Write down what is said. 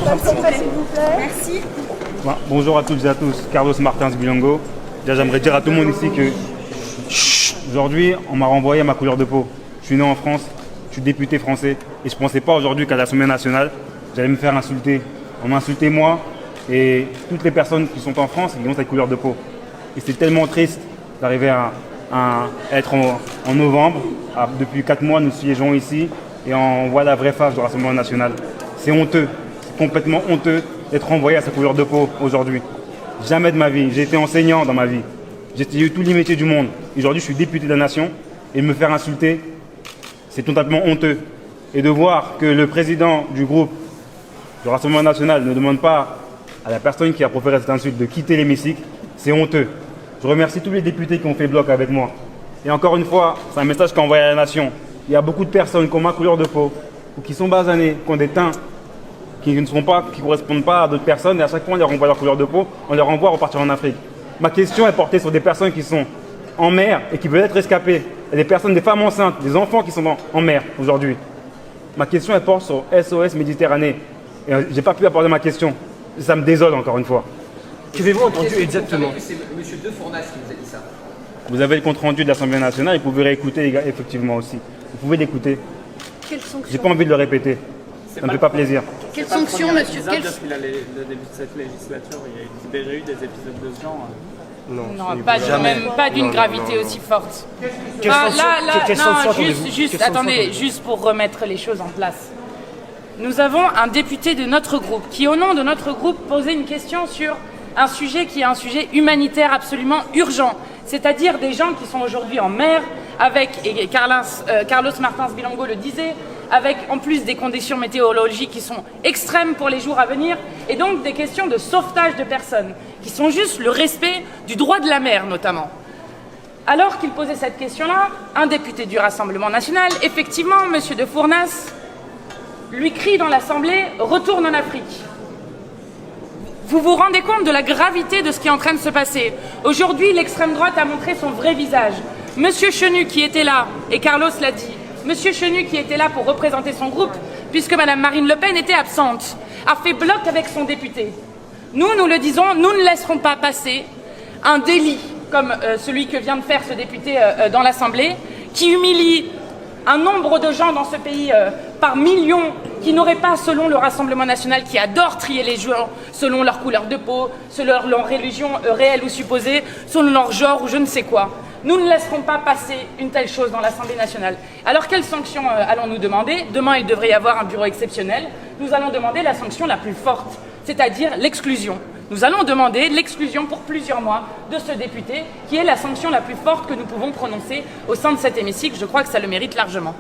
S'il vous plaît. Merci. Bon, bonjour à toutes et à tous, Carlos Martins Bilongo. Déjà, j'aimerais dire à tout le monde ici que aujourd'hui, on m'a renvoyé à ma couleur de peau. Je suis né en France, je suis député français et je ne pensais pas aujourd'hui qu'à l'Assemblée nationale, j'allais me faire insulter. On m'a insulté moi et toutes les personnes qui sont en France et qui ont cette couleur de peau. Et c'est tellement triste d'arriver à être en novembre. Depuis 4 mois, nous siégeons ici et on voit la vraie face du Rassemblement national. C'est honteux, c'est complètement honteux d'être renvoyé à sa couleur de peau aujourd'hui. Jamais de ma vie, j'ai été enseignant dans ma vie. J'ai eu tous les métiers du monde. Aujourd'hui, je suis député de la nation et me faire insulter, c'est totalement honteux. Et de voir que le président du groupe du Rassemblement national ne demande pas à la personne qui a proféré cette insulte de quitter l'hémicycle, c'est honteux. Je remercie tous les députés qui ont fait bloc avec moi. Et encore une fois, c'est un message qu'a envoyé à la nation. Il y a beaucoup de personnes qui ont ma couleur de peau, ou qui sont basanées, qui ont des teints qui ne correspondent pas à d'autres personnes, et à chaque fois on leur renvoie leur couleur de peau, on les renvoie à repartir en Afrique. Ma question est portée sur des personnes qui sont en mer et qui veulent être rescapées. Il y a des personnes, des femmes enceintes, des enfants qui sont en mer aujourd'hui. Ma question elle porte sur SOS Méditerranée. Et je n'ai pas pu apporter ma question. Ça me désole encore une fois. Qu'avez-vous entendu exactement? C'est M. De Fournas qui vous a dit ça. Vous avez le compte-rendu de l'Assemblée nationale et vous pouvez réécouter effectivement aussi. Vous pouvez l'écouter. Quelles sanctions? J'ai pas envie de le répéter. Ça ne me fait pas plaisir. Quelles sanctions, monsieur? Depuis le début de cette législature, il y a déjà eu des épisodes de ce genre. Non, Pas d'une gravité aussi forte. Quelles sanctions attendez-vous? Juste pour remettre les choses en place. Nous avons un député de notre groupe qui, au nom de notre groupe, posait une question sur un sujet qui est un sujet humanitaire absolument urgent, c'est-à-dire des gens qui sont aujourd'hui en mer, et Carlos Martins Bilongo le disait, avec en plus des conditions météorologiques qui sont extrêmes pour les jours à venir, et donc des questions de sauvetage de personnes, qui sont juste le respect du droit de la mer notamment. Alors qu'il posait cette question-là, un député du Rassemblement national, effectivement, M. De Fournas, lui crie dans l'Assemblée « Retourne en Afrique ». Vous vous rendez compte de la gravité de ce qui est en train de se passer? Aujourd'hui, l'extrême droite a montré son vrai visage. Monsieur Chenu qui était là, et Carlos l'a dit, Monsieur Chenu qui était là pour représenter son groupe, puisque Madame Marine Le Pen était absente, a fait bloc avec son député. Nous le disons, nous ne laisserons pas passer un délit comme celui que vient de faire ce député dans l'Assemblée, qui humilie un nombre de gens dans ce pays par millions qui n'auraient pas, selon le Rassemblement national, qui adore trier les gens selon leur couleur de peau, selon leur religion réelle ou supposée, selon leur genre ou je ne sais quoi. Nous ne laisserons pas passer une telle chose dans l'Assemblée nationale. Alors quelle sanction allons-nous demander? Demain, il devrait y avoir un bureau exceptionnel. Nous allons demander la sanction la plus forte, c'est-à-dire l'exclusion. Nous allons demander l'exclusion pour plusieurs mois de ce député, qui est la sanction la plus forte que nous pouvons prononcer au sein de cet hémicycle. Je crois que ça le mérite largement.